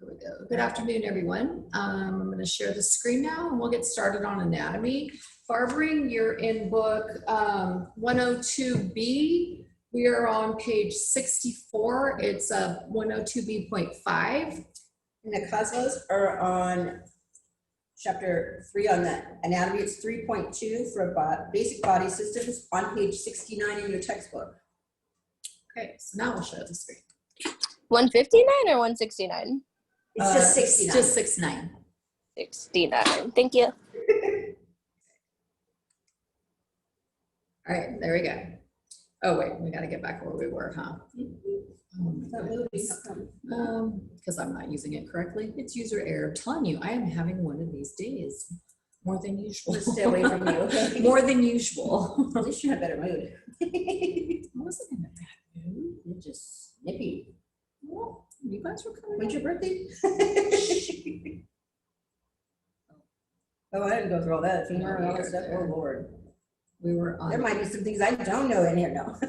Here we go. Good afternoon, everyone. I'm going to share the screen now and we'll get started on anatomy. Barbering, you're in book 102B. We are on page 64. It's 102B.5. And the Cosmos are on chapter 3 on the anatomy. It's 3.2 for basic body systems on page 69 in your textbook. Okay, so now we'll share the screen. 159 or 169? It's just 69. Just 69. 69. Thank you. All right, there we go. Oh wait, we got to get back where we were, huh? Because I'm not using it correctly. It's user error. I'm telling you, I am having one of these days. More than usual. Just stay away from you. More than usual. At least you have better mood. I wasn't in a bad mood. You're just nippy. Well, you guys were coming. When's your birthday? Oh, I didn't go through all that. Femur and all that stuff. Oh, Lord. We were on. There might be some things I don't know in here now. I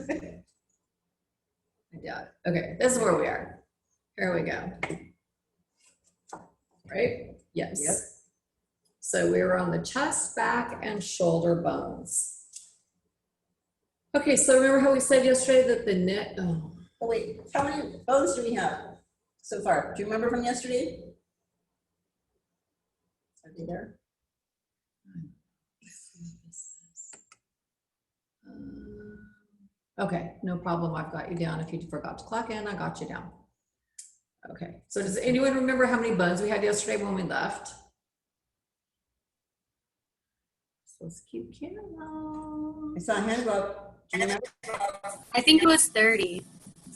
doubt it. Okay, this is where we are. Here we go. Right? Yes. Yep. So we were on the chest, back, and shoulder bones. Okay, so remember how we said yesterday that the neck, Oh, wait. How many bones do we have so far? Do you remember from yesterday? Are they there? Okay, no problem. I've got you down. If you forgot to clock in, I got you down. Okay, so does anyone remember how many bones we had yesterday when we left? So let's keep camera. I saw a hand go up. Do you remember? I think it was 30.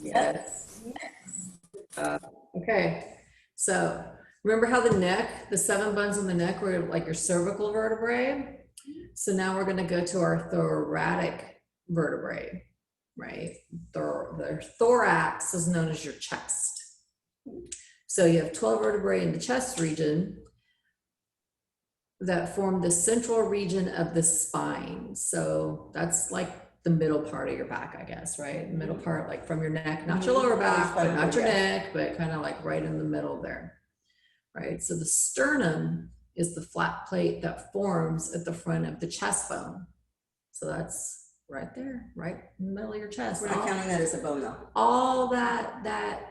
Yes. Okay, so remember how the neck, the 7 bones in the neck were like your cervical vertebrae? So now we're going to go to our thoracic vertebrae, right? The thorax is known as your chest. So you have 12 vertebrae in the chest region that form the central region of the spine. So that's like the middle part of your back, I guess, right? The middle part, like from your neck, not your lower back, but not your neck, but kind of like right in the middle there, right? So the sternum is the flat plate that forms at the front of the chest bone. So that's right there, right in the middle of your chest. We're not counting that as a bone though. All that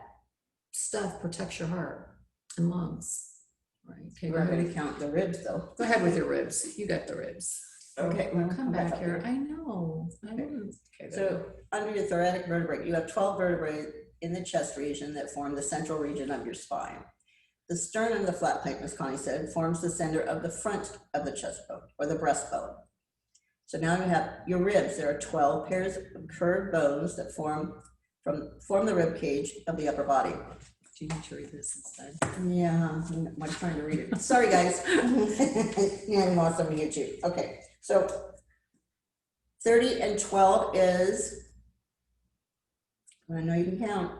stuff protects your heart and lungs, right? Okay, We're going to count the ribs though. Go ahead with your ribs. You got the ribs. Okay, We'll come back here. I know. Okay. Okay, So under your thoracic vertebrae, you have 12 vertebrae in the chest region that form the central region of your spine. The sternum, the flat plate, as Connie said, forms the center of the front of the chest bone or the breastbone. So now you have your ribs. There are 12 pairs of curved bones that form the rib cage of the upper body. Do you need to read this instead? Yeah, I'm trying to read it. Sorry, guys. Yeah, I lost something to get you. Okay, so 30 and 12 is, I know you can count.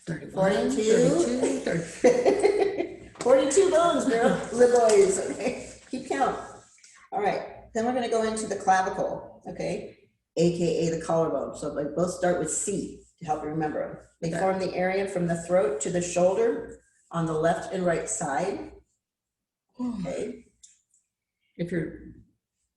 31, 42. 32, 30. 42 bones, girl, the boys, okay? Keep count. All right, then we're gonna go into the clavicle, okay? AKA the collarbone. So they both start with C to help you remember them. They form the area from the throat to the shoulder on the left and right side, okay? If you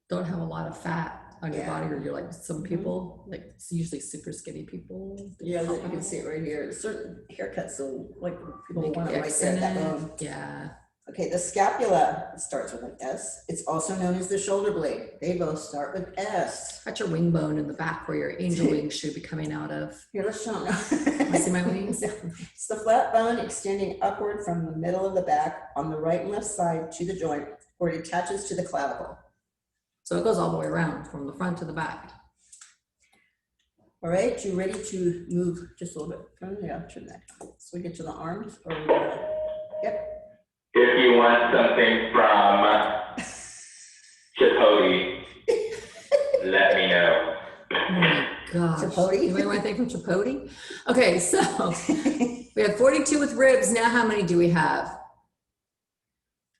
don't have a lot of fat on your body, or you're like some people, like it's usually super skinny people. Yeah, you can see it right here. Certain haircuts, so like people Make want it right X there in at that it. bone. Yeah. Okay, the scapula starts with an S. It's also known as the shoulder blade. They both start with S. That's your wing bone in the back where your angel wings should be coming out of. Here, let's show them. I see my wings. It's the flat bone extending upward from the middle of the back on the right and left side to the joint where it attaches to the clavicle. So it goes all the way around from the front to the back. All right, you ready to move just a little bit? Yeah, turn that. So we get to the arms. Or yep. If you want something from Chipotle, let me know. Oh my gosh. Chipotle? Anybody want anything from Chipotle? Okay, so we have 42 with ribs. Now how many do we have?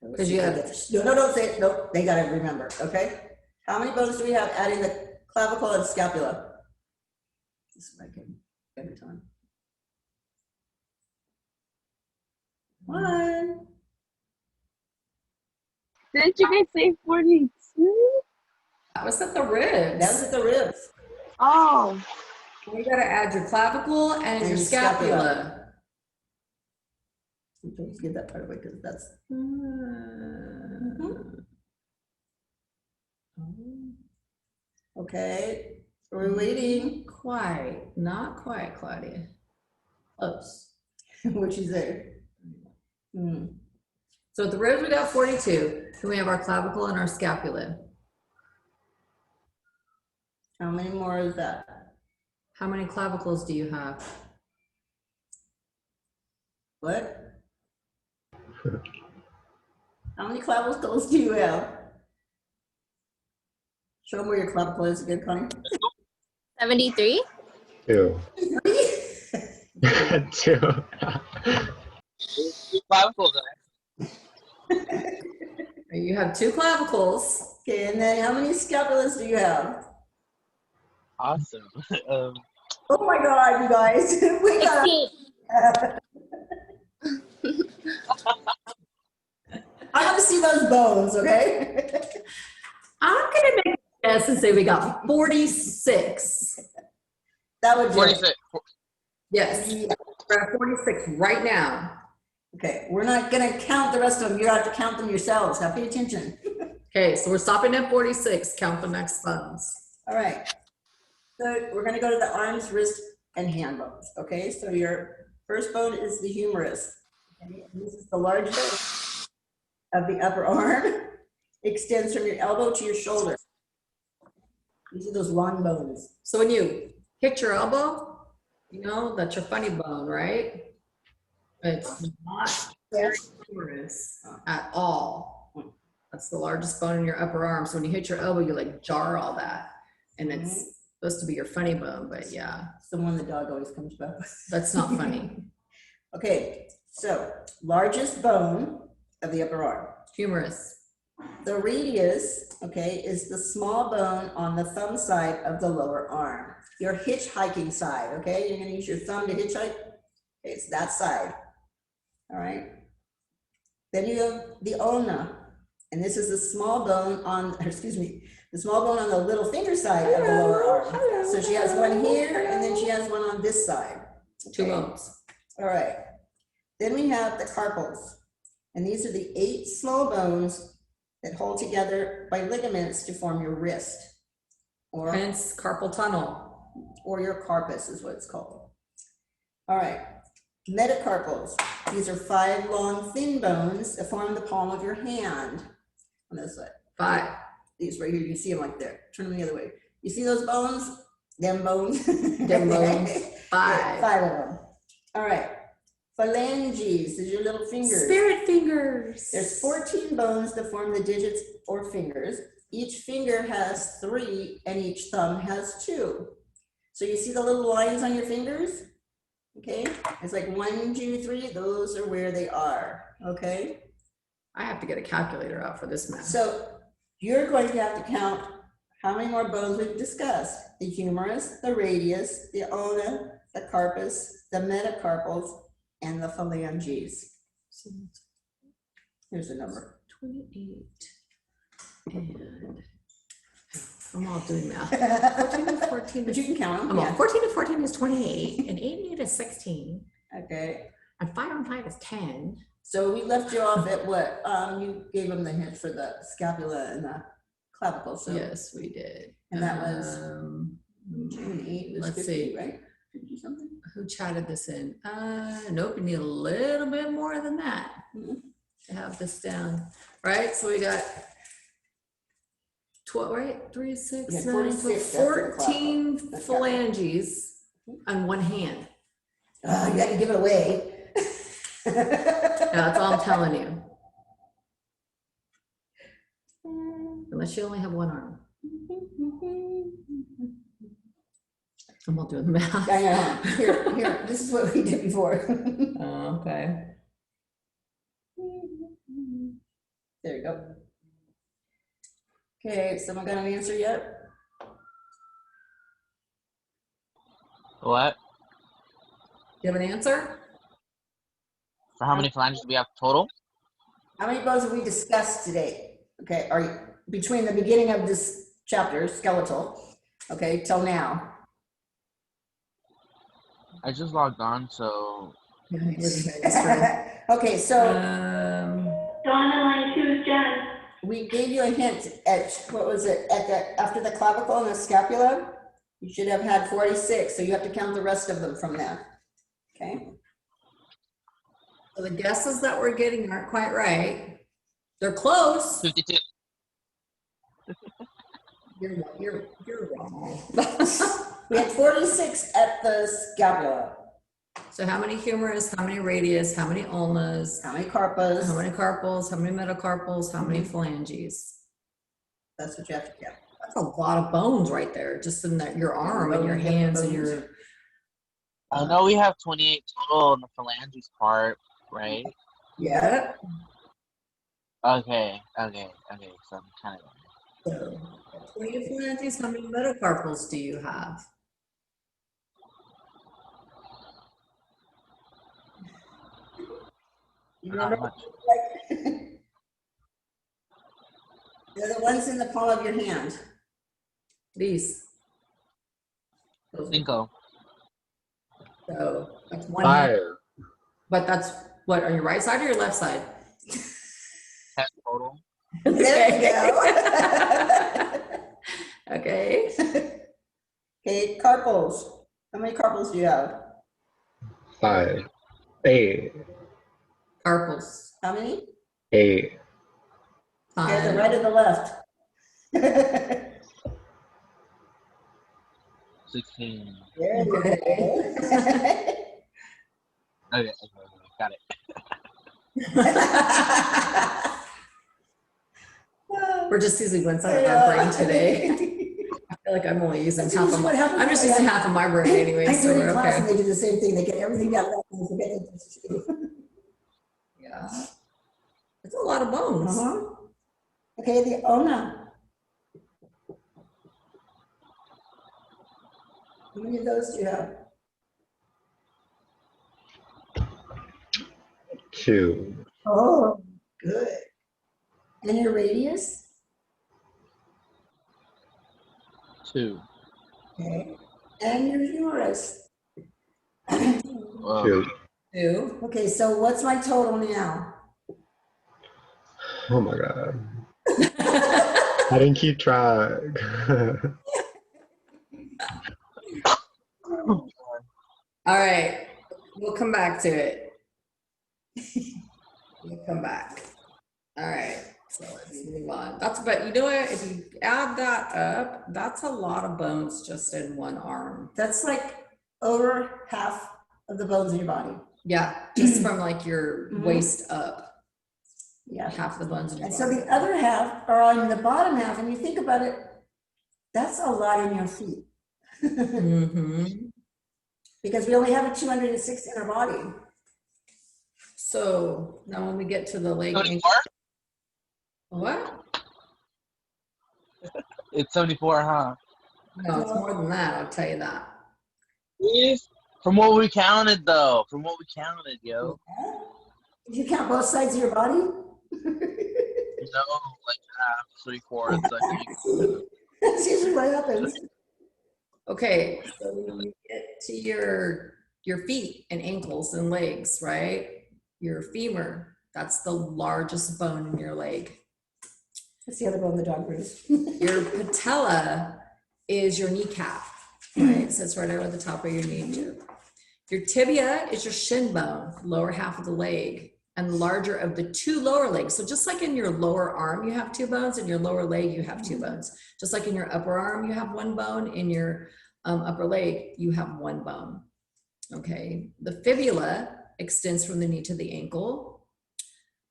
Because you have don't say it. Nope, they gotta remember, okay? How many bones do we have adding the clavicle and scapula? This is what I can every time. on. Didn't you guys say 42? That was at the ribs. That was at the ribs. Oh. You gotta add your clavicle and your scapula. Let's get that part away because that's. Okay, we're waiting. Not quite, Claudia. Close. What you say? So at the ribs we got 42. Then we have our clavicle and our scapula. How many more is that? How many clavicles do you have? What? How many clavicles do you have? Show them where your clavicle is again, Connie. 73? 2. 2. Clavicles. You have 2 clavicles. Okay, and then how many scapulas do you have? Awesome. Oh my God, you guys. We got 16. I want to see those bones, okay? I'm gonna make a guess and say we got 46. That would do it. 46. Yes, we're at 46 right now. Okay, we're not gonna count the rest of them. You have to count them yourselves. Now pay attention. Okay, so we're stopping at 46. Count the next bones. All right. So we're gonna go to the arms, wrist, and hand bones. Okay, so your first bone is the humerus. Okay, and this is the largest of the upper arm. Extends from your elbow to your shoulder. These are those long bones. So when you hit your elbow, you know that's your funny bone, right? It's not very humorous at all. That's the largest bone in your upper arm. So when you hit your elbow, you like jar all that. And it's supposed to be your funny bone, but yeah, It's the one the dog always comes back with. that's not funny. Okay, so largest bone of the upper arm. Humerus. The radius, okay, is the small bone on the thumb side of the lower arm. Your hitchhiking side, okay? You're gonna use your thumb to hitchhike. Okay, it's that side, all right? Then you have the ulna, and this is the small bone on, or excuse me, the small bone on the little finger side of the lower arm. So she has one here, and then she has one on this side. 2 Okay. bones. All right. Then we have the carpals, and these are the 8 small bones that hold together by ligaments to form your wrist, or Hence carpal tunnel. your carpus is what it's called. All right. Metacarpals. These are 5 long, thin bones that form the palm of your hand. On this side. 5. These right here, you see them like there. Turn them the other way. You see those bones? Them bones. Them bones. 5. 5 of them. All right. Phalanges, these are your little fingers. Spirit fingers. There's 14 bones that form the digits or fingers. Each finger has 3 and each thumb has 2. So you see the little lines on your fingers? Okay, it's like 1, 2, 3, those are where they are, okay? I have to get a calculator out for this math. So you're going to have to count how many more bones we've discussed. The humerus, the radius, the ulna, the carpus, the metacarpals, and the phalanges. Here's the number. 28. And I'm all doing math. 14 and 14. But you can count them. I'm all, Yeah. 14 and 14 is 28, and 8 and 8 is 16, Okay. and 5 and 5 is 10. So we left you off at what? You gave them the hint for the scapula and the clavicle. So Yes, we did. And that was 2 and 8 was let's 50, see. right? 50 something? Who chatted this in? Nope, we need a little bit more than that to have this down. Right, so we got 12, right? 3, 6, Yeah, 9, 12, 46, that's the 14 clavicle. That's phalanges on one hand. You got to give it away. That's all I'm telling you. Unless you only have one arm. I'm not doing the math. I know. Here, this is what we did before. Oh, okay. There you go. Okay, someone got an answer yet? What? You have an answer? For how many phalanges do we have total? How many bones have we discussed today? Okay, are you, between the beginning of this chapter, skeletal, okay, till now? I just logged on, so Okay, so Dawn in line 2 is Jen. we gave you a hint at, what was it, at the, after the clavicle and the scapula? You should have had 46, so you have to count the rest of them from there, okay? So the guesses that we're getting aren't quite right. They're close. 52. You're wrong. We had 46 at the scapula. So how many humerus, how many radius, how many ulnas, How many carpals? how many carpals, how many metacarpals, how many phalanges? That's what you have to count. That's a lot of bones right there, just in that your arm and your hands and your. I know we have 28 total in the phalanges part, right? Yeah. Okay. So I'm kind of. So 20 phalanges, how many metacarpals do you have? You Not remember? much. They're the ones in the palm of your hand. These. Cinco. So that's one hand. 5. But that's what, on your right side or your left side? 10 total. There you go. Okay. Okay, carpals. How many carpals do you have? 5. 8. Carpals. How many? 8. Okay, the right or the left? 16. There you go. Okay, got it. We're just using one side of our brain today. I feel like I'm only using That's half of usually my, what happens I'm just when using I- half of my brain anyway, I so do it we're in class and okay. they do the same thing. They get everything down and forget it. Yeah. It's a lot of bones. Okay, the ulna. How many of those do you have? 2. Oh, good. And your radius? 2. Okay. And your humerus? Whoa. 2. 2. Okay, so what's my total now? Oh my god. I didn't keep track. All right, we'll come back to it. We'll come back. All right, so let's move on. That's, but you know what, if you add that up, that's a lot of bones just in one arm. That's like over half of the bones in your body. Yeah, just from like your Mhm. waist up, Yeah. half the bones in your And body. so the other half are on the bottom half, and you think about it, that's a lot in your feet. Mm-hmm. Because we only have a 206 in our body. So now when we get to the leg, 74? what? It's 74, huh? No, it's more than that, I'll tell you that. Yes. From what we counted, though. From what we counted, yo. Did you count both sides of your body? No, like half, 3/4, I think. That's usually what happens. Okay, so when you get to your feet and ankles and legs, right? Your femur, that's the largest bone in your leg. That's the other bone the dog bruised. Your patella is your kneecap, right? So it's right over the top of your knee. Your tibia is your shin bone, lower half of the leg, and the larger of the two lower legs. So just like in your lower arm, you have 2 bones, in your lower leg, you have 2 bones. Just like in your upper arm, you have 1 bone, in your upper leg, you have 1 bone. Okay, the fibula extends from the knee to the ankle.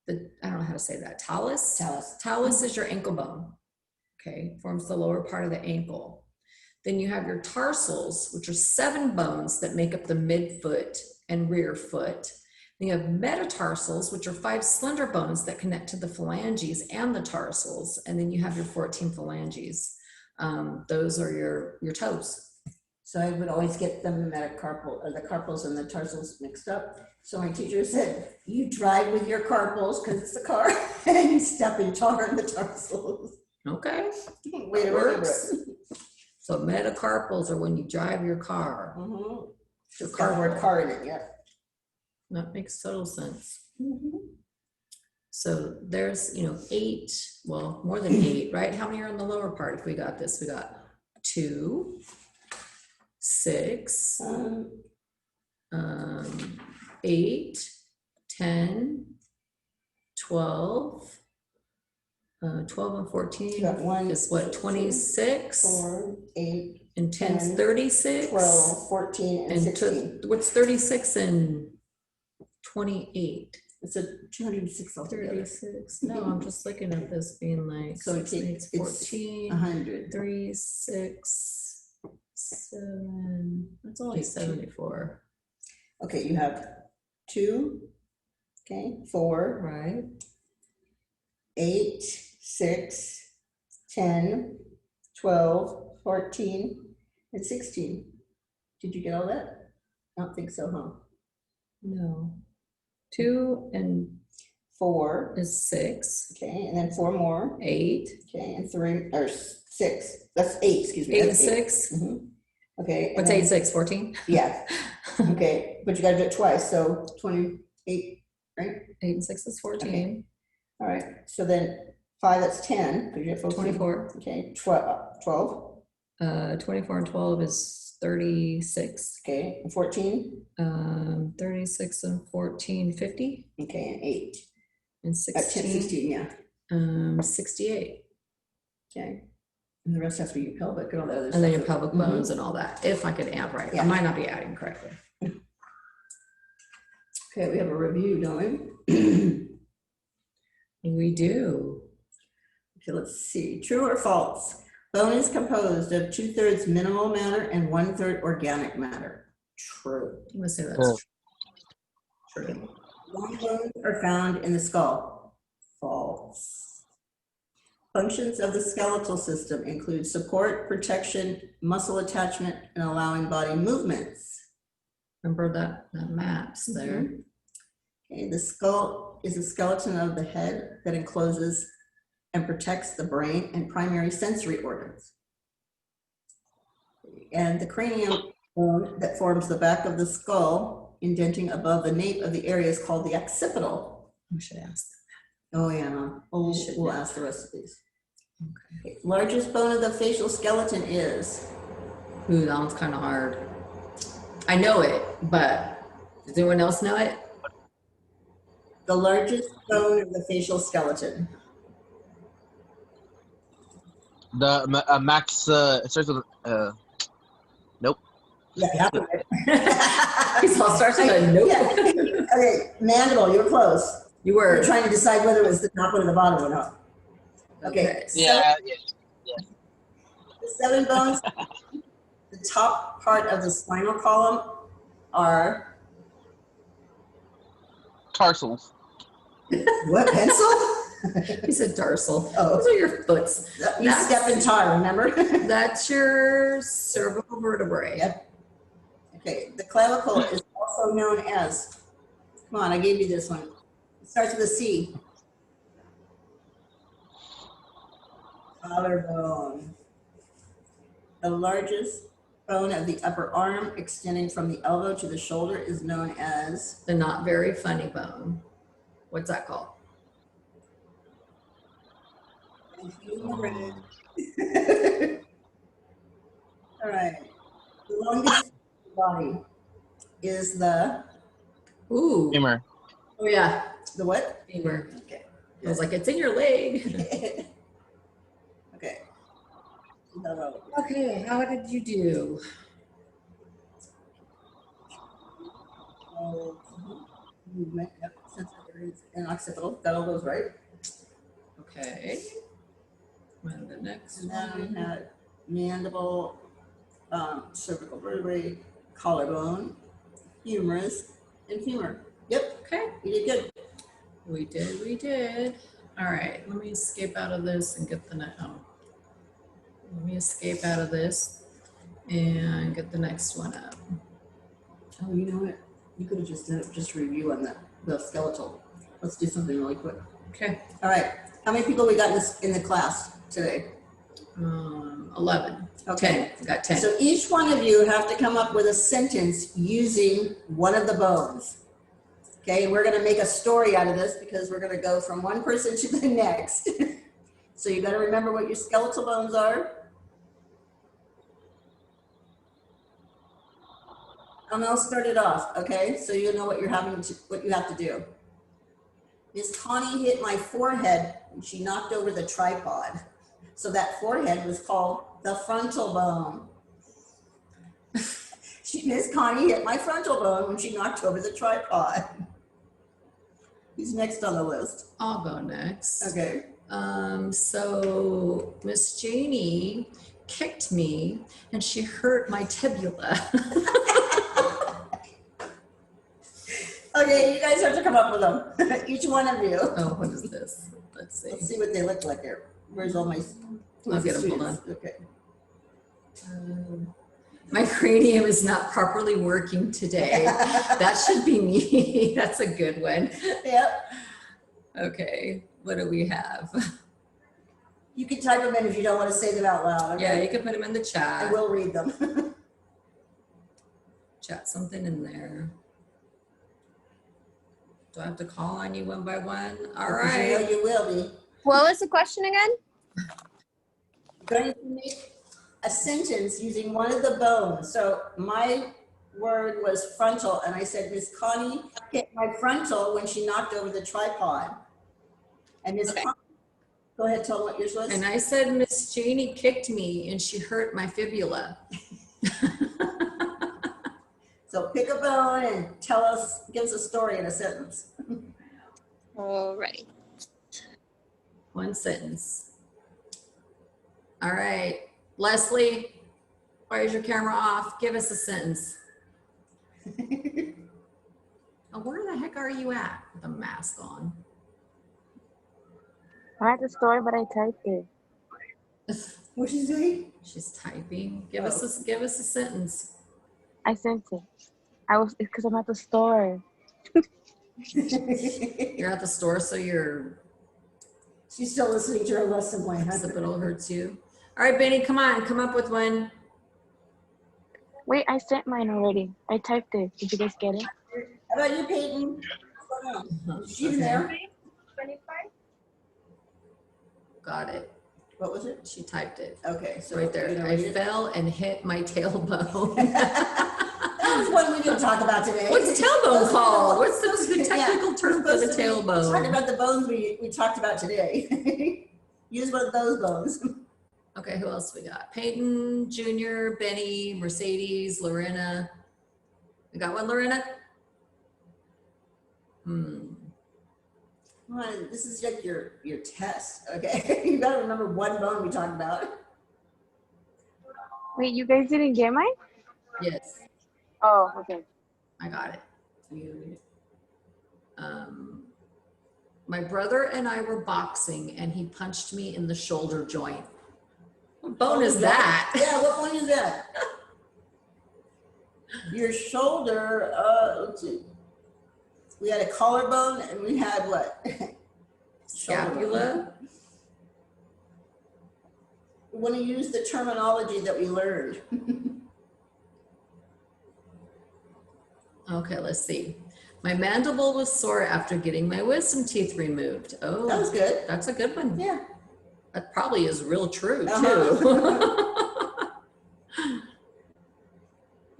I don't know how to say that, talus? Talus. Talus is your ankle bone, okay, forms the lower part of the ankle. Then you have your tarsals, which are 7 bones that make up the midfoot and rear foot. Then you have metatarsals, which are 5 slender bones that connect to the phalanges and the tarsals. And then you have your 14 phalanges. Those are your toes. So I would always get the metacarpal, or the carpals and the tarsals mixed up. So my teacher said, you drive with your carpals because it's a car and you step in tar in the tarsals. Okay, Way to remember works. it. So metacarpals are when you drive your car. Mm-hmm. Just got the word car in it, yeah. That makes total sense. Mm-hmm. So there's, 8, well, more than 8, right? How many are in the lower part? If we got this, we got 2, 6, 8, 10, 12, 12 and 14 You got 1 is what, 26? 4, 8, And 10's 10, 36? 12, 14, and And 16. what's 36 and 28? It's a 206 altogether. 36. No, I'm just looking at this being like So 6, 8, it's 14, 100. 3, 6, 7. That's only 2. 74. Okay, you have 2, okay, 4, Right. 8, 6, 10, 12, 14, and 16. Did you get all that? I don't think so, huh? No. 2 and 4, is 6. okay, and then 4 more, 8. okay, and 3, or 6. That's 8, excuse me. 8 and that's 6. Mhm. Okay. and What's then- 8, 6, 14? Yeah, okay, but you gotta do it twice, so 28, right? 8 and 6 is 14. All right, so then 5, that's 10, because you have 14. 24. Okay, 12, 24 and 12 is 36. okay, and 14, 36 and 14, 50. okay, and 8. And 10, 16, 16, yeah, 68. okay. And the rest has to be your pelvic and all that other stuff. And then your pelvic Mhm. bones and all that, if I could add right. I Yeah. might not be adding correctly. Okay, we have a review, don't we? We do. Okay, let's see. True or false? Bone is composed of 2/3 minimal matter and 1/3 organic matter. True. I'm gonna say that's True. true. Long bones are found in the skull. False. Functions of the skeletal system include support, protection, muscle attachment, and allowing body movements. Remember that maps there. Okay, the skull is the skeleton of the head that encloses and protects the brain and primary sensory organs. And the cranium bone that forms the back of the skull, indenting above the nape of the area, is called the occipital. We should ask Oh, yeah, Should we'll know. ask the rest of these. them. Okay, largest bone of the facial skeleton is? Okay. Ooh, that one's kind of hard. I know it, but does anyone else know it? The largest bone of the facial skeleton. The max, it starts with, nope. Yeah, It all starts with a nope. Yeah. Okay, mandible, you're close. You We're were. trying to decide whether it was the top one or the bottom one. Okay. Yeah, The 7 bones, the top part of the spinal column are tarsals. what, pencil? He said dorsal. Oh. Those are your foots. You step in tar, remember? That's your cervical vertebrae. Yep. Okay, the clavicle is also known as, come on, I gave you this one. It starts with a C. Collarbone. The largest bone of the upper arm, extending from the elbow to the shoulder, is known as? The not very funny bone. What's that called? Humerus. All right. The longest body is the Ooh. Femur. Oh yeah. the what? Femur. Okay. I was like, it's in your leg. Okay. No. Okay, how did you do? Movement, yep, sensory areas and occipital, got all those right. Okay. And the next And then we one. had mandible, cervical vertebrae, collarbone, humerus, and femur. Yep, Okay. you did good. We did. All right, let me escape out of this and get the next. Oh. Let me escape out of this and get the next one up. Oh, you know what? You could have just done it, just review on the skeletal. Let's do something really quick. Okay. All right. How many people we got in the class today? 11. Okay. 10. We got 10. So each one of you have to come up with a sentence using one of the bones. Okay, and we're going to make a story out of this because we're going to go from one person to the next. So you got to remember what your skeletal bones are. And I'll start it off, okay? So you know what you have to do. Miss Connie hit my forehead and she knocked over the tripod. So that forehead was called the frontal bone. Miss Connie hit my frontal bone when she knocked over the tripod. Who's next on the list? I'll go next. Okay. So Miss Janie kicked me and she hurt my tibula. Okay, you guys have to come up with them. Each one of you. Oh, what is this? Let's see. Let's see what they look like here. Where's all my I'll get them, hold on. Okay. My cranium is not properly working today. That should be me. That's a good one. Yep. Okay, what do we have? You can type them in if you don't want to say them out loud. Okay? Yeah, you can put them in the I chat. will read them. Chat something in there. Do I have to call on you one by one? All Because you know right. you will be. What was the question again? Going to make a sentence using one of the bones. So my word was frontal, and I said, Miss Connie hit my frontal when she knocked over the tripod. And Miss Connie, go ahead, tell them what yours was. And I said, Miss Janie kicked me and she hurt my fibula. So pick a bone and give us a story in a sentence. All right. One sentence. All right. Leslie, why is your camera off? Give us a sentence. Oh, where the heck are you at with a mask on? I had the story, but I typed it. What'd you say? She's typing. Give us a sentence. I sent it. It's because I'm at the store. You're at the store, so your She's still listening to her lesson plan. occipital hurts you. All right, Benny, come on, come up with one. Wait, I sent mine already. I typed it. Did you guys get it? How about you, Peyton? What's going on? Is she even there? Got it. What was it? She typed it. Okay, so Right there. you know, I fell and hit my tailbone. that was one we didn't talk about today. What's tailbone called? What's the Yeah, technical term for the Talk tailbone? about the bones we talked about today. Use one of those bones. Okay, who else we got? Peyton, Junior, Benny, Mercedes, Lorena. We got one, Lorena? Come on, this is like your test, okay? You gotta remember one bone we talked about. Wait, you guys didn't get mine? Yes, Oh, okay. I got it. My brother and I were boxing and he punched me in the shoulder joint. What bone is that? Yeah, what bone is that? Your shoulder, let's see. We had a collarbone and we had what? Scapula. We want to use the terminology that we learned. Okay, let's see. My mandible was sore after getting my wisdom teeth removed. Oh, That was good. that's a good one. Yeah. That probably is real true Uh-huh. too.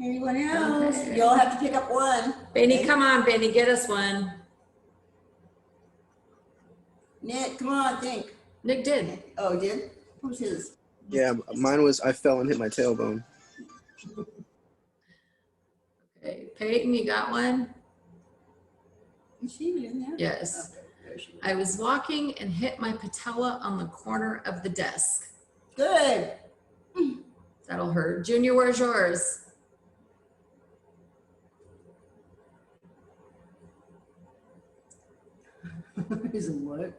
Anyone else? Okay. You all have to pick up one. Benny, come on, Benny, get us one. Nick, come on, think. Nick did. Oh, he did? What was his? Yeah, mine was I fell and hit my tailbone. Okay, Peyton, you got one? Is she even in there? Yes. Okay, there she is. I was walking and hit my patella on the corner of the desk. Good. That'll hurt. Junior, where's yours? Using what?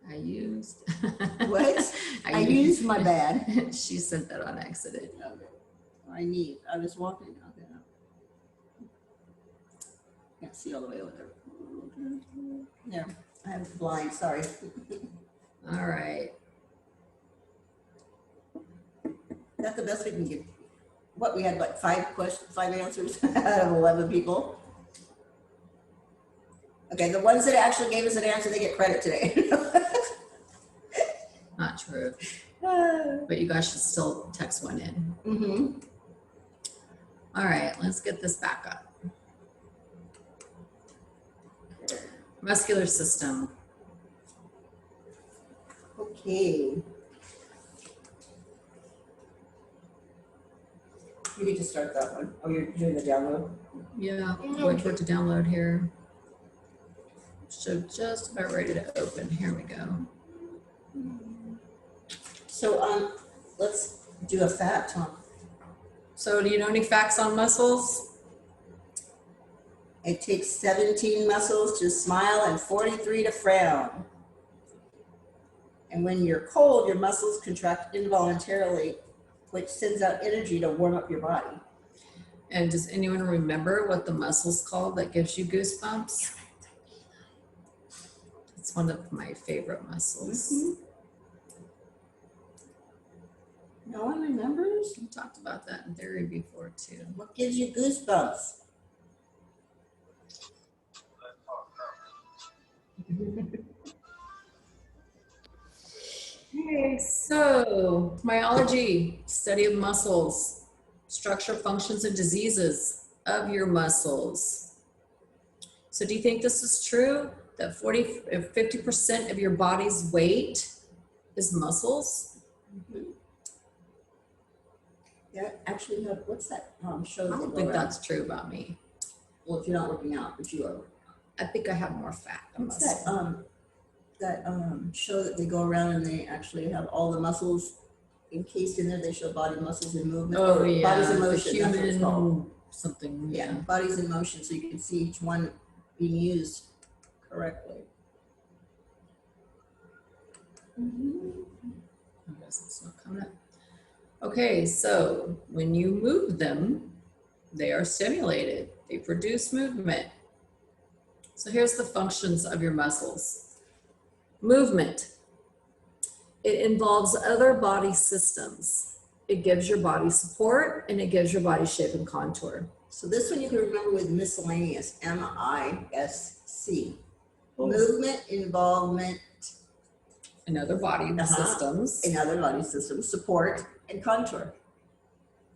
I used. What? I used my bad. She sent that on accident. Okay. I was walking. Okay. see all the way over there. There, I have it blind, sorry. All right. That's the best we can give. What, we had like 5 questions, 5 answers out of 11 people? Okay, the ones that actually gave us an answer, they get credit today. Not true. But you guys should still text one in. Mm-hmm. All right, let's get this back up. Muscular system. Okay. You need to start that one. Oh, you're doing the download? Yeah, wait for it to download here. So just about ready to open. Here we go. So let's do a fact, huh? So do you know any facts on muscles? It takes 17 muscles to smile and 43 to frown. And when you're cold, your muscles contract involuntarily, which sends out energy to warm up your body. And does anyone remember what the muscle's called that gives you goosebumps? It's one of my favorite muscles. Mm-hmm. No one remembers? We talked about that in theory before too. What gives you goosebumps? Okay, so myology, study of muscles, structure, functions, and diseases of your muscles. So do you think this is true, that 50% of your body's weight is muscles? Mm-hmm. Yeah, actually, no, what's that show? I that don't go think around? that's true about me. Well, if you're not working out, but you are. I think I have more fat than What's muscle. that show that they go around and they actually have all the muscles encased in there? They show body muscles in movement. Oh or yeah, bodies in the motion. That's what it's called. human something. Yeah, bodies in motion, so you can see each one being used correctly. I guess it's not coming up. Okay, so when you move them, they are stimulated. They produce movement. So here's the functions of your muscles. Movement. It involves other body systems. It gives your body support and it gives your body shape and contour. So this one you can remember with miscellaneous, MISC. Movement, involvement, And other body systems. in other body systems, support, and contour.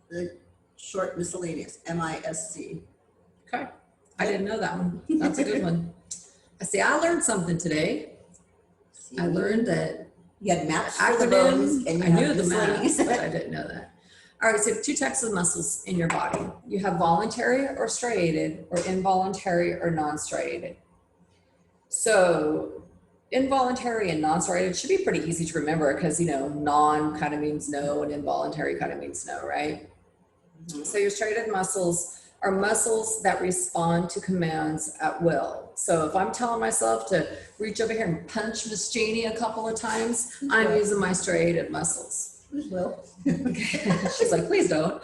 The short miscellaneous, MISC. Okay, I didn't know that one. That's a good one. I see, I learned something today. I learned that You had maps for the bones, acronym, and you I had knew the miscellaneous. math, but I didn't know that. All right, so 2 types of muscles in your body. You have voluntary or striated, or involuntary or non-striated. So involuntary and non-striated should be pretty easy to remember because, you know, non kind of means no and involuntary kind of means no, right? Mhm. So your striated muscles are muscles that respond to commands at will. So if I'm telling myself to reach over here and punch Miss Janie a couple of times, I'm using my striated muscles. Well, She's like, please don't.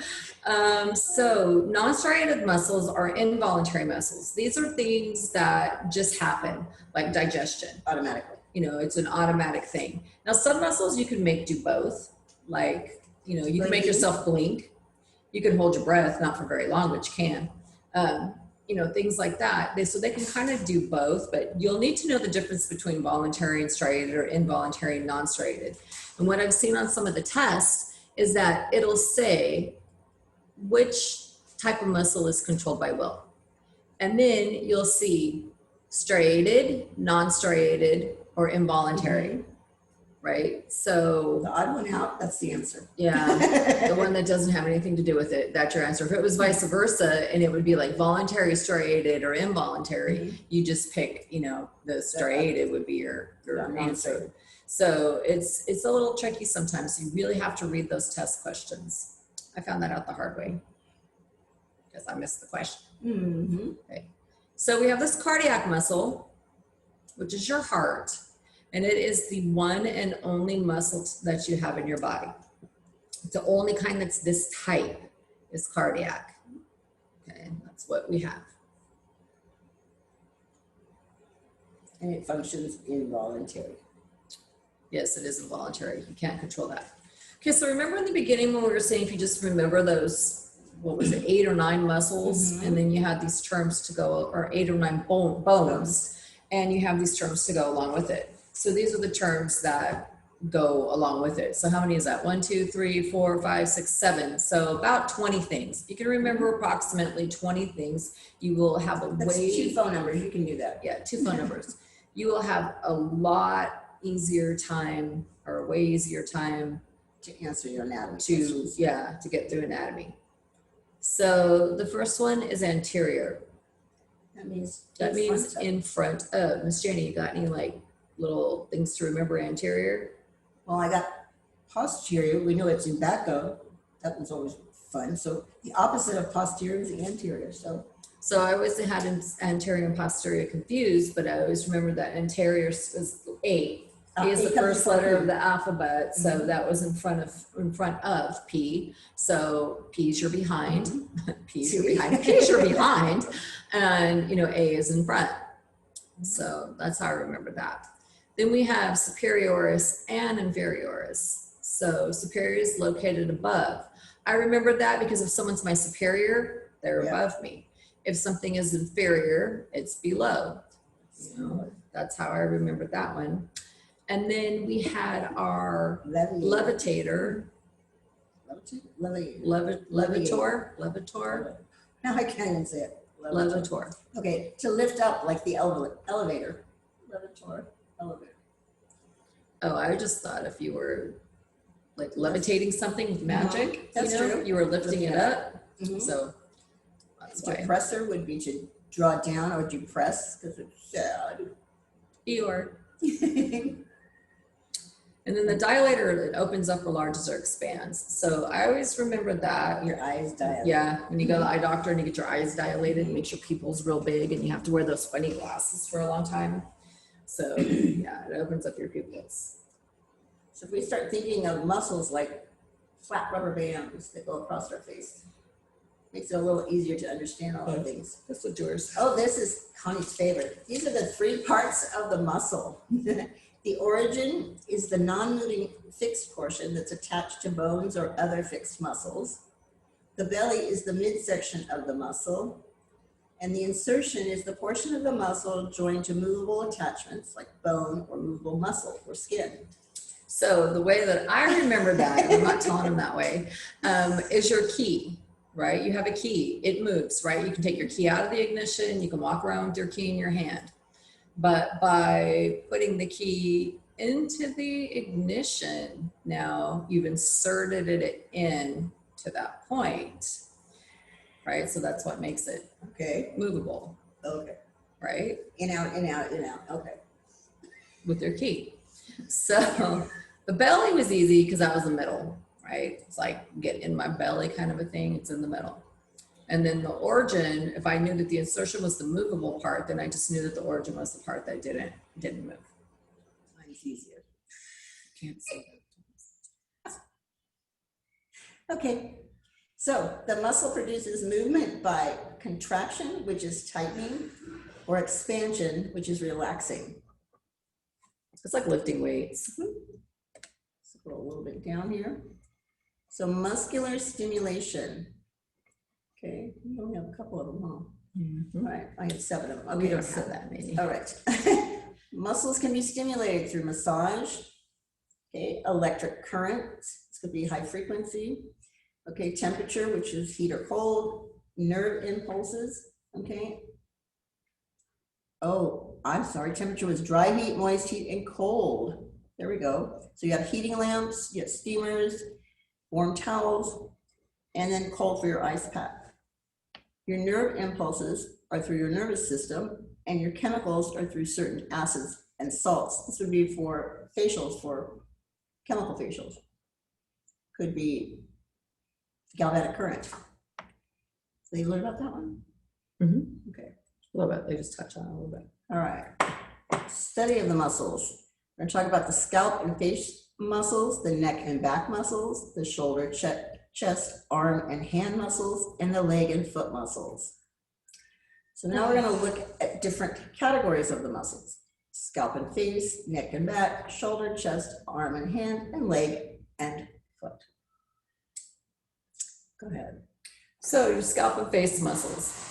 So non-striated muscles are involuntary muscles. These are things that just happen, like digestion. automatically. You know, it's an automatic thing. Now, some muscles you can make do both. Like, you know, you can make Blinking. yourself blink. You can hold your breath, not for very long, but you can. You know, things like that. So they can kind of do both, but you'll need to know the difference between voluntary and striated or involuntary and non-striated. And what I've seen on some of the tests is that it'll say which type of muscle is controlled by will. And then you'll see striated, non-striated, or involuntary, right? So The odd one out, that's the answer. yeah, the one that doesn't have anything to do with it, that's your answer. If it was vice versa and it would be like voluntary striated or involuntary, you just pick, you know, the striated would be your answer. So it's a little tricky sometimes. You really have to read those test questions. I found that out the hard way because I missed the question. Mm-hmm. Okay. So we have this cardiac muscle, which is your heart, and it is the one and only muscle that you have in your body. It's the only kind that's this type is cardiac. Okay, that's what we have. And it functions involuntary. Yes, it is involuntary. You can't control that. Okay, so remember in the beginning when we were saying if you just remember those, what was it, 8 or 9 muscles, Mhm. and then you had these terms to go, or 8 or 9 bones, and you have these terms to go along with it. So these are the terms that go along with it. So how many is that? 1, 2, 3, 4, 5, 6, 7. So about 20 things. You can remember approximately 20 things. You will have a That's way. 2 phone numbers, you can do that. Yeah, 2 phone numbers. You will have a lot easier time, or a way easier time To answer your anatomy to, questions. yeah, to get through anatomy. So the first one is anterior. That means In front of. Miss Jenny, you got any like little things to remember anterior? Well, I got posterior. We know it's in back of. That was always fun. So the opposite of posterior is anterior. So I always had anterior and posterior confused, but I always remember that anterior was A. A is the first letter of the alphabet, so that was in front of P. So P is your behind, P is your behind, P is your behind, and A is in front. So that's how I remember that. Then we have Superioris and Inferioris. So superior is located above. I remember that because if someone's my superior, they're above me. If something is inferior, it's below. That's how I remember that one. And then we had our levator. Levator. Now I can't even say it. Levator. Okay, to lift up like the elevator. Levator, elevator. Oh, I just thought if you were like levitating something with magic, That's true. You were lifting it up. Mhm. So that's why. Depressor would be to draw down or depress because it's sad. Eeyore. And then the dilator, it opens up or enlarges or expands. So I always remember that. Your eyes dilate. Yeah, when you go to the eye doctor and you get your eyes dilated, it makes your pupils real big and you have to wear those funny glasses for a long time. So yeah, it opens up your pupils. So if we start thinking of muscles like flat rubber bands that go across our face, makes it a little easier to understand all the things. That's what yours. Oh, this is Connie's favorite. These are the 3 parts of the muscle. The origin is the non-moving fixed portion that's attached to bones or other fixed muscles. The belly is the midsection of the muscle. And the insertion is the portion of the muscle joined to movable attachments like bone or movable muscle or skin. So the way that I remember that, I'm not telling them that way, is your key, right? You have a key, it moves, right? You can take your key out of the ignition, you can walk around with your key in your hand. But by putting the key into the ignition, now you've inserted it in to that point, right? So that's what makes it movable. Okay. Right? In, out, in, out, in, out. Okay. With your key. So the belly was easy because that was the middle, right? It's like get in my belly kind of a thing. It's in the middle. And then the origin, if I knew that the insertion was the movable part, then I just knew that the origin was the part that didn't move. Mine's easier. Can't see that. Okay. So the muscle produces movement by contraction, which is tightening, or expansion, which is relaxing. It's like lifting weights. Let's go a little bit down here. So muscular stimulation. Okay, we only have a couple of them, huh? All right, I have 7 of them. Okay, We don't have that many. All right. Muscles can be stimulated through massage, electric current, this could be high frequency, temperature, which is heat or cold, nerve impulses, Oh, I'm sorry, temperature was dry heat, moist heat, and cold. There we go. So you have heating lamps, you have steamers, warm towels, and then cold for your ice pack. Your nerve impulses are through your nervous system, and your chemicals are through certain acids and salts. This would be for facials, for chemical facials. Could be galvanic current. So you learn about that one? Mm-hmm. Okay. A little bit. They just touch on it a little bit. All right. Study of the muscles. We're going to talk about the scalp and face muscles, the neck and back muscles, the shoulder, chest, arm, and hand muscles, and the leg and foot muscles. So now we're going to look at different categories of the muscles. scalp and face, neck and back, shoulder, chest, arm and hand, and leg and foot. Go ahead. So your scalp and face muscles,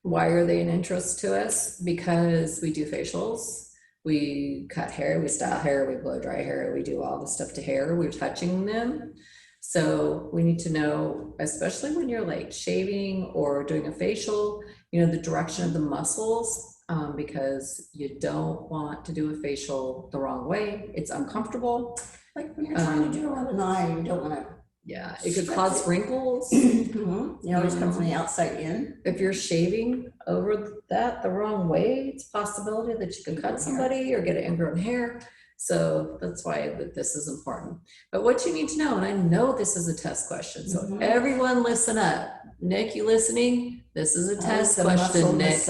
why are they an interest to us? Because we do facials, we cut hair, we style hair, we blow dry hair, we do all the stuff to hair, we're touching them. So we need to know, especially when you're like shaving or doing a facial, you know, the direction of the muscles, because you don't want to do a facial the wrong way. It's uncomfortable. Like when you're trying to do it with an eye, you don't want to. Yeah, it could cause wrinkles. You always come from the outside in. If you're shaving over that the wrong way, it's a possibility that you could cut somebody or get ingrown hair. So that's why this is important. But what you need to know, and I know this is a test question, so everyone listen up. Nick, you listening? This is a test question, Nick.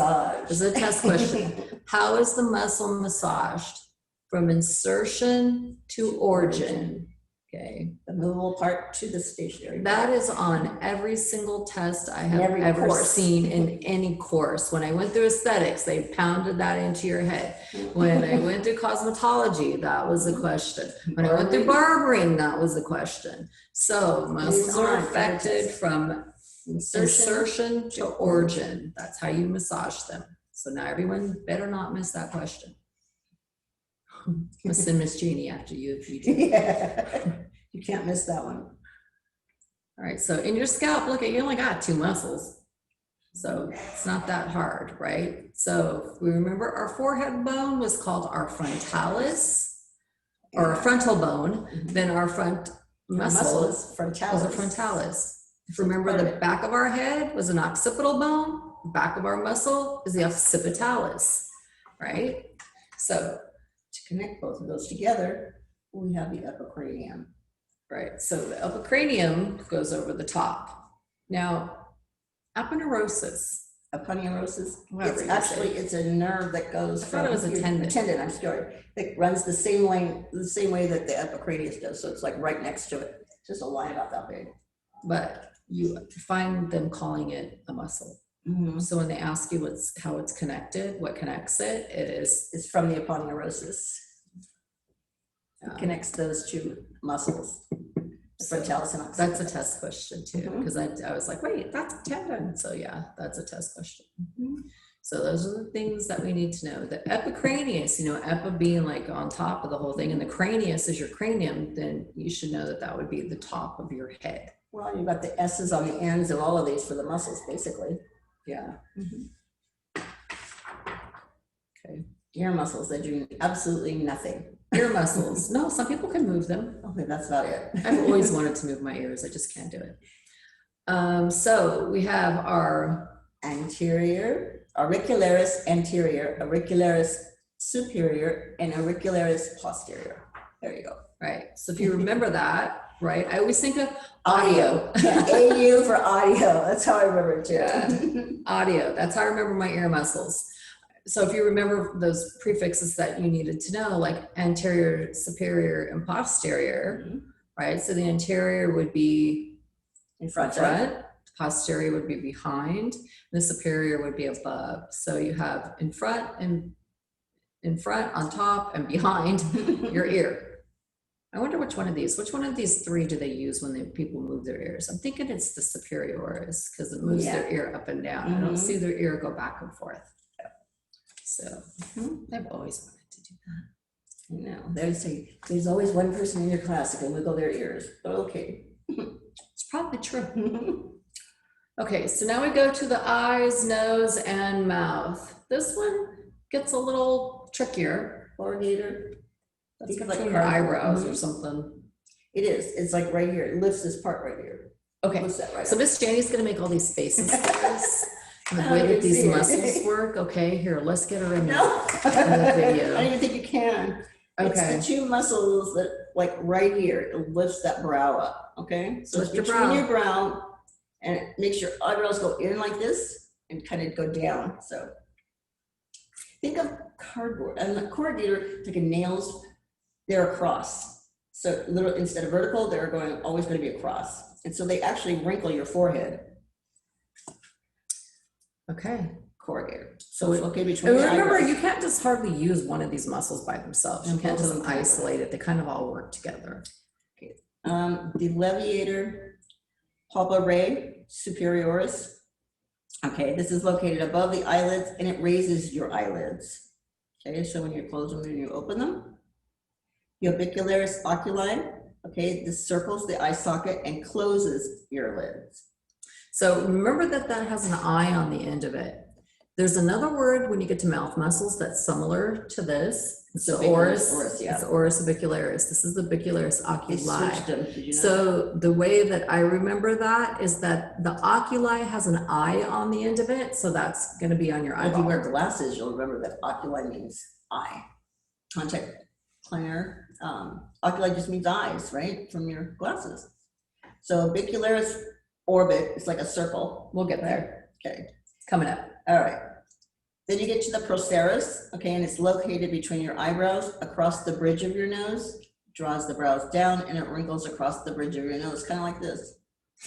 This is a test question. How is the muscle massaged from insertion to origin? Okay. The movable part to the stationary. That is on every single test I have Every ever course. seen in any course. When I went through aesthetics, they pounded that into your head. When I went through cosmetology, that was a question. When I went through barbering, that was a question. So muscles are affected from insertion to origin. That's how you massage them. So now everyone better not miss that question. I'll send Miss Jeannie after you if you do. Yeah. You can't miss that one. All right, so in your scalp, look at, you only got 2 muscles. So it's not that hard, right? So if we remember our forehead bone was called our frontalis, or frontal bone, then our front muscle was a frontalis. If you remember, the back of our head was an occipital bone, the back of our muscle is the occipitalis, right? So to connect both of those together, we have the epicranium. Right, so the epicranium goes over the top. Now, aponeurosis. Aponeurosis. Whatever It's you actually, say. it's a nerve that goes I thought it was a tendon. Tendon, I'm sorry. It runs the same way that the epicranius does. So it's like right next to it. Just a line about that big. But you find them calling it a muscle. So when they ask you how it's connected, what connects it, It's from the aponeurosis. It connects those 2 muscles. The frontalis and occipital. that's a test question too, because I was like, wait, that's a tendon. So yeah, that's a test question. So those are the things that we need to know. The epicranius, you know, epi being like on top of the whole thing, and the cranius is your cranium, then you should know that would be the top of your head. Well, you've got the S's on the ends of all of these for the muscles, basically. Yeah. Okay. Ear muscles that do absolutely nothing. Ear muscles. No, some people can move them. Okay, that's about it. I've always wanted to move my ears. I just can't do it. So we have our Anterior, auricularis anterior, auricularis superior, and auricularis posterior. There you go. right. So if you remember that, right, I always think of audio. Yeah, AU for audio. That's how I remember it too. Yeah. Audio. That's how I remember my ear muscles. So if you remember those prefixes that you needed to know, like anterior, superior, and posterior, right? So the anterior would be In front. posterior would be behind, and the superior would be above. So you have in front, on top, and behind your ear. I wonder which one of these 3 do they use when people move their ears? I'm thinking it's the superioris, because it moves their ear up and down. I don't see their ear go back and forth. So I've always wanted to do that. No, there's always one person in your class that can wiggle their ears, but okay. It's probably true. Okay, so now we go to the eyes, nose, and mouth. This one gets a little trickier. Corrugator. That's Think like like your cardboard. eyebrows or something. It is. It's like right here. It lifts this part right here. Okay, Lifts that right so up. Miss Janie's gonna make all these faces for us. And the Oh, way you that these see it. muscles work. Okay, here, let's get her in No, the video. I don't even think you can. Okay. It's the 2 muscles that, like right here, it lifts that brow up. Okay, so it's Lift your between brow. your brow, and it makes your eyebrows go in like this and kind of go down. So think of cardboard and the corrugator, like a nails, they're across. So little instead of vertical, they're always going to be across, and so they actually wrinkle your forehead. Okay, corrugator. So it's located And between the remember, eyebrows. you can't just hardly use one of these muscles by themselves. You And can't both just of them together. isolate it. They kind of all work together. The levator palpebrae superioris. Okay, this is located above the eyelids and it raises your eyelids. Okay, so when you close them and you open them. The orbicularis oculi. Okay, this circles the eye socket and closes your lids. So remember that that has an eye on the end of it. There's another word when you get to mouth muscles that's similar to this. It's the Orbicularis, oris, yeah. it's the oris orbicularis. This is the orbicularis They oculi. switched them, did you know? So the way that I remember that is that the oculi has an eye on the end of it. So that's going to be on your If you eyeball. wear glasses, you'll remember that oculi means eye. Contact planar, oculi just means eyes, right? From your glasses. So orbicularis orbit is like a circle. We'll get there. Okay, It's coming up. all right. Then you get to the procerus, okay, and it's located between your eyebrows, across the bridge of your nose, draws the brows down, and it wrinkles across the bridge of your nose, kind of like this.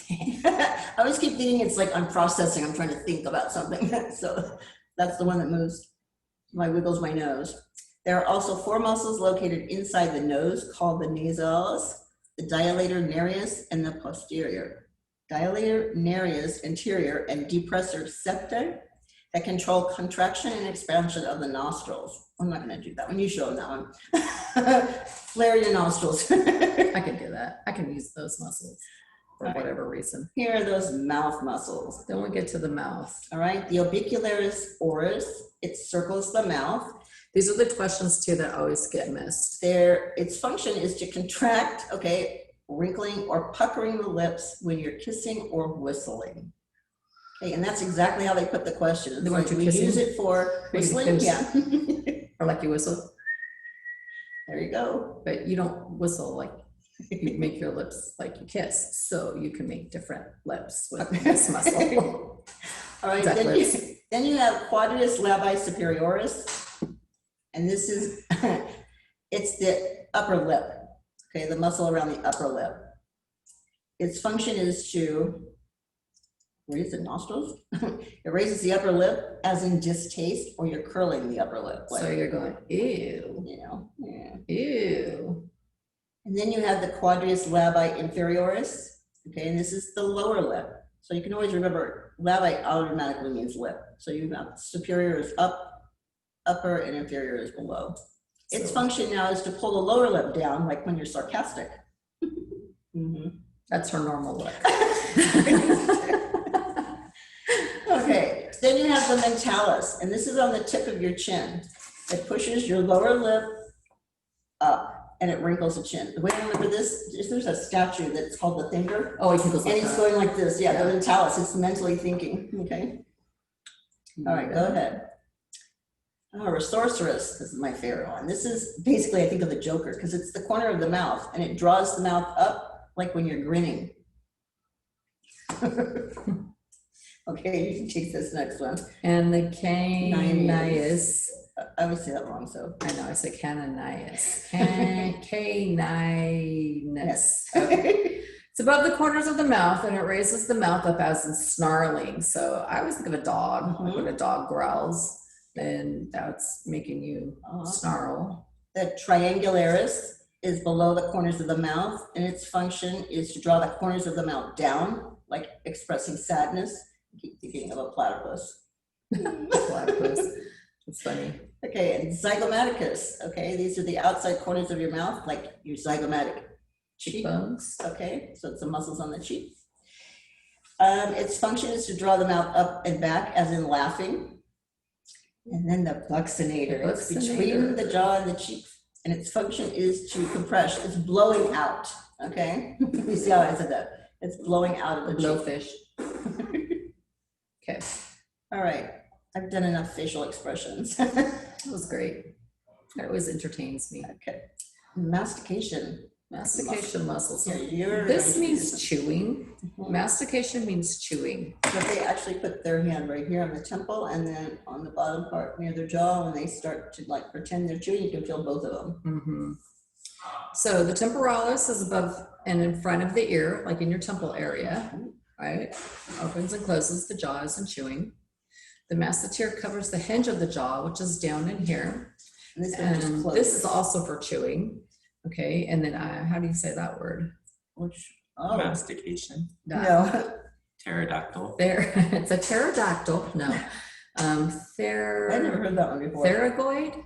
I always keep thinking it's like I'm processing, I'm trying to think about something. So that's the one that moves, wiggles my nose. There are also 4 muscles located inside the nose called the nasals, the dilator narius, and the posterior. Dilator narius anterior and depressor septa that control contraction and expansion of the nostrils. I'm not going to do that one. You show them that one. Flare your nostrils. I can do that. I can use those muscles for All right. whatever reason. Here are those mouth muscles. Then we get to the mouth. All right. The orbicularis oris, it circles the mouth. These are the questions too that always get missed. Its function is to contract, okay, wrinkling or puckering the lips when you're kissing or whistling. Okay, and that's exactly how they put the question. It's They want like you we kissing? use it for whistling, kiss? yeah. Or like you whistle, There you go. but you don't whistle like you make your lips like you kiss. So you can make different lips with this muscle. All right, Exact then lips. then you have quadratus labii superioris, and this is, it's the upper lip, okay, the muscle around the upper lip. Its function is to raise the nostrils. It raises the upper lip as in distaste, or you're curling the upper lip. So you're going, ew, You know, yeah. ew. And then you have the quadratus labii inferioris, okay, and this is the lower lip. So you can always remember labii automatically means lip. So you have superior is up, upper, and inferior is below. Its So- function now is to pull the lower lip down, like when you're sarcastic. Mhm. That's her normal look. Okay, then you have the mentalis, and this is on the tip of your chin. It pushes your lower lip up, and it wrinkles the chin. The way I remember this is there's a statue that's called the thinker, Oh, he goes and like he's that. going like this. Yeah, Yeah. the mentalis, it's mentally thinking, okay? All right, go ahead. Oh, resorcerus, this is my favorite one. This is basically, I think of the Joker, because it's the corner of the mouth, and it draws the mouth up like when you're grinning. Okay, you can take this next one. And the caninius. I always say that wrong, so. I know, I say caninius. Caninus. Okay. It's above the corners of the mouth and it raises the mouth up as in snarling. So I always think of a dog, like when a dog growls, then that's making you snarl. The triangularis is below the corners of the mouth, and its function is to draw the corners of the mouth down, like expressing sadness. I keep thinking of a platypus. Platypus. It's funny. Okay, and zygomaticus, okay, these are the outside corners of your mouth, like your zygomatic cheek. Cheekbones. Okay, so it's the muscles on the cheek. Its function is to draw the mouth up and back, as in laughing. And then the buccinator, it's between the jaw and the cheek, and its function is to compress. It's blowing out, okay? You see how I said that? It's blowing out of the cheek. Blowfish. Okay, All right, I've done enough facial expressions. that was great. That always entertains me. Okay, mastication. Mastication muscles. Here, you're This going to do means this. chewing. Mastication means chewing. But they actually put their hand right here on the temple, and then on the bottom part near their jaw, when they start to like pretend they're chewing, you can feel both of them. Mhm. So the temporalis is above and in front of the ear, like in your temple area, right? Opens and closes the jaws and chewing. The masseter covers the hinge of the jaw, which is down in here. And this one just And closes. this is also for chewing. Okay, and then how do you say that word? Which, oh, Mastication. no. Pterodactyl. There, it's a pterodactyl. No, I never heard that one before. Therogoid.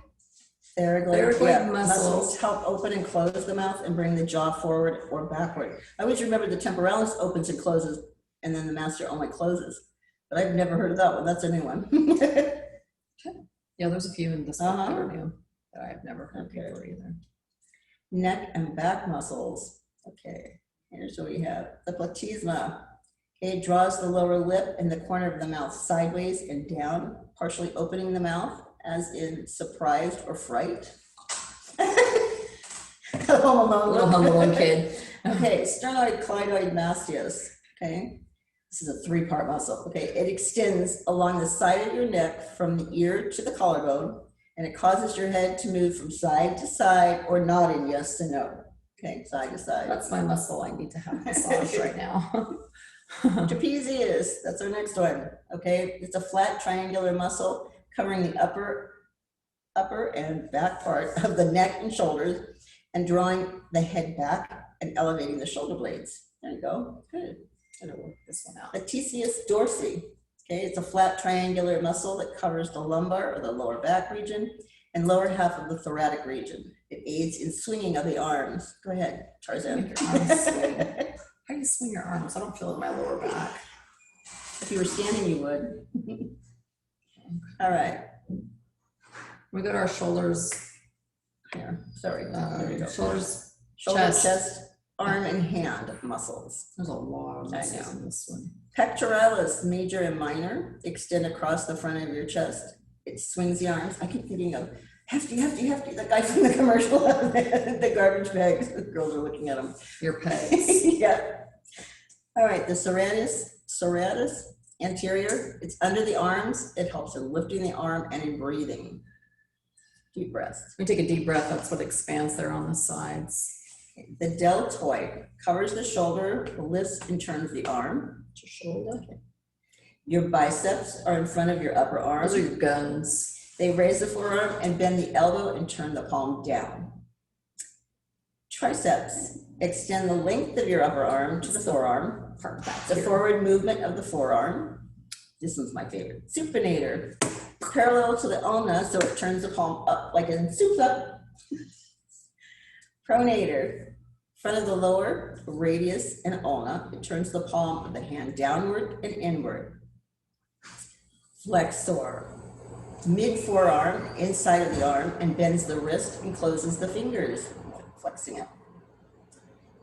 Therogoid, Therogoid yeah. muscles. Help open and close the mouth and bring the jaw forward or backward. I always remember the temporalis opens and closes, and then the master only closes. But I've never heard of that one. That's a new one. Yeah, there's a few in this book that Uh-huh. are new that I've never heard Okay. before either. Neck and back muscles. Okay, here's what we have. The platysma. Okay, it draws the lower lip and the corner of the mouth sideways and down, partially opening the mouth, as in surprised or fright. Home Alone. Little Home Alone kid. Okay, sternoid clitoid mastius. Okay, this is a three-part muscle. Okay, it extends along the side of your neck from the ear to the collarbone, and it causes your head to move from side to side or nodding yes to no. Okay, side to side. That's my muscle I need to have massage right now. Trapezius, that's our next one. Okay, it's a flat triangular muscle covering the upper and back part of the neck and shoulders and drawing the head back and elevating the shoulder blades. There you go. Good. I'm gonna work this one out. Latissius dorsi. Okay, it's a flat triangular muscle that covers the lumbar or the lower back region and lower half of the thoracic region. It aids in swinging of the arms. Go ahead, Tarzan. Make your arms swing. How do you swing your arms? I don't feel it in my lower back. If you were standing, you would. All right. We go to our shoulders. Here, sorry. There we go. Shoulders, Shoulder, chest. chest, arm, and hand muscles. There's a lot of I muscles know. in this one. Pectoralis, major and minor, extend across the front of your chest. It swings the arms. I keep thinking of hefty, hefty, hefty, the guy from the commercial, the garbage bags. The girls are looking at him. Your pegs. Yeah. All right, the serratus anterior, it's under the arms. It helps in lifting the arm and in breathing. Deep breath. We take a deep breath. That's what expands there on the sides. The deltoid covers the shoulder, lifts and turns the arm. Your shoulder. Your biceps are in front of your upper arm. Those are your guns. They raise the forearm and bend the elbow and turn the palm down. Triceps extend the length of your upper arm to the forearm. The forward movement of the forearm. This one's my favorite. Supinator, parallel to the ulna, so it turns the palm up like in soup up. Pronator, front of the lower radius and ulna, it turns the palm of the hand downward and inward. Flexor, mid forearm, inside of the arm, and bends the wrist and closes the fingers, flexing it.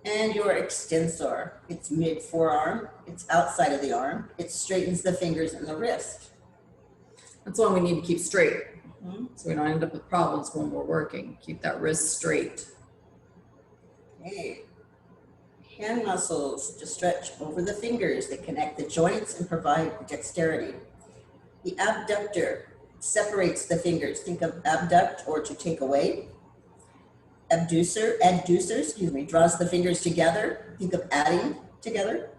And your extensor, it's mid forearm, it's outside of the arm, it straightens the fingers and the wrist. That's one we need to keep straight. Mhm. So we don't end up with problems when we're working. Keep that wrist straight. Okay. Hand muscles to stretch over the fingers. They connect the joints and provide dexterity. The abductor separates the fingers. Think of abduct or to take away. Adducer, draws the fingers together. Think of adding together.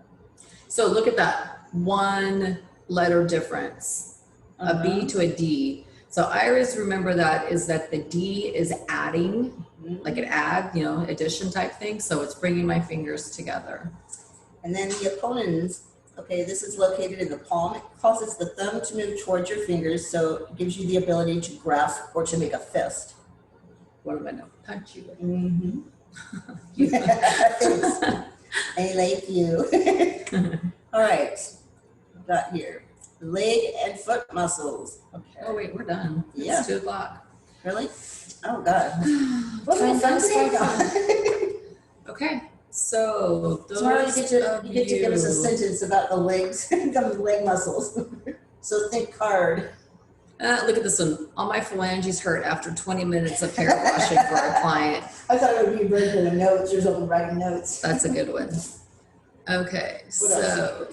So look at that one letter difference, a B to a D. So I always remember that is that the D is adding, like an add, addition type thing. So it's bringing my fingers together. And then the opponents, okay, this is located in the palm. It causes the thumb to move towards your fingers, so it gives you the ability to grasp or to make a fist. What am I going to punch you with? Mm-hmm. Thanks. I like you. All right, got here. Leg and foot muscles. Okay. Oh wait, we're done. Yeah. It's 2 o'clock. Really? Oh God. What Fun, a fun fun, day. Okay, so those Tomorrow you get to give us a you- sentence about the legs, the leg muscles. So think hard. Look at this one. All my phalanges hurt after 20 minutes of hair washing for a client. I thought it would be very good in notes or something, writing notes. That's a good one. Okay, What else? so